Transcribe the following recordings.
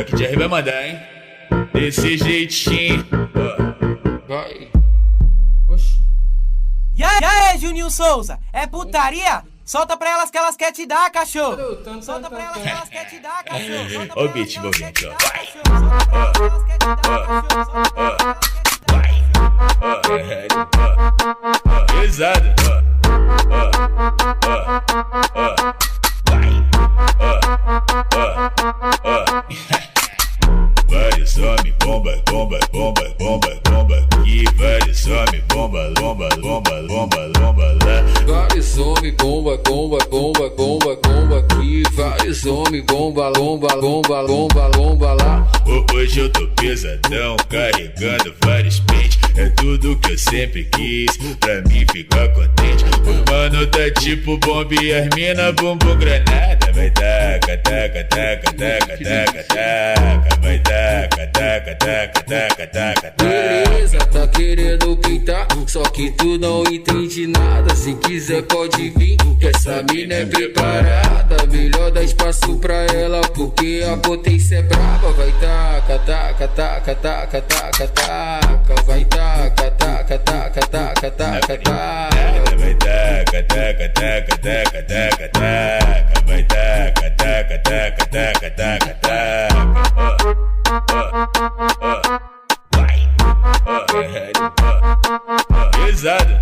Daqui de R vai mandar, hein? Desse jeitinho. Vai. Oxi. E aí, Juninho Souza? É putaria? Solta pra elas que elas querem te dar, cachorro. Solta pra elas que elas querem te dar, cachorro. Ó o beat envolvente, ó. Pesado. Vários homens, bomba, bomba, bomba, bomba, bomba aqui. Vários homens, bomba, lomba, lomba, lomba, lomba lá. Vários homens, bomba, bomba, bomba, bomba, bomba aqui. Vários homens, bomba, lomba, lomba, lomba, lomba lá. Hoje eu tô pesadão, carregando vários pentes. É tudo que eu sempre quis, pra mim ficar contente. O mano tá tipo bomba e as mina bumbum granada. Vai taca, taca, taca, taca, taca, taca. Vai taca, taca, taca, taca, taca, taca. Beleza, tá querendo pintar, só que tu não entende nada. Se quiser pode vir, que essa mina é preparada. Melhor dar espaço pra ela, porque a potência é braba. Vai taca, taca, taca, taca, taca, taca. Vai taca, taca, taca, taca, taca, taca. Vai taca, taca, taca, taca, taca, taca. Vai taca, taca, taca, taca, taca, taca. Pesado.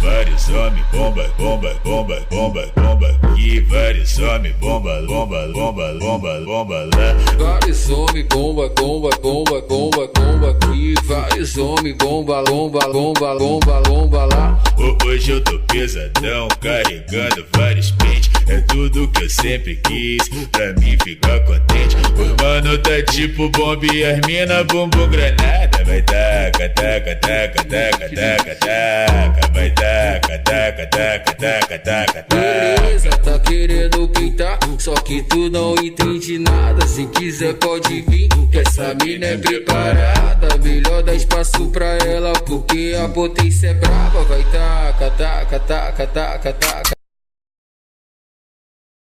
Vários homens, bomba, bomba, bomba, bomba, bomba aqui. Vários homens, bomba, bomba, bomba, bomba, bomba lá. Vários homens, bomba, bomba, bomba, bomba, bomba aqui. Vários homens, bomba, lomba, lomba, lomba, lomba lá. Hoje eu tô pesadão, carregando vários pentes. É tudo que eu sempre quis, pra mim ficar contente. O mano tá tipo bomba e as mina bumbum granada. Vai taca, taca, taca, taca, taca, taca. Vai taca, taca, taca, taca, taca, taca. Beleza, tá querendo pintar, só que tu não entende nada. Se quiser pode vir, que essa mina é preparada. Melhor dar espaço pra ela, porque a potência é braba. Vai taca, taca, taca, taca, taca.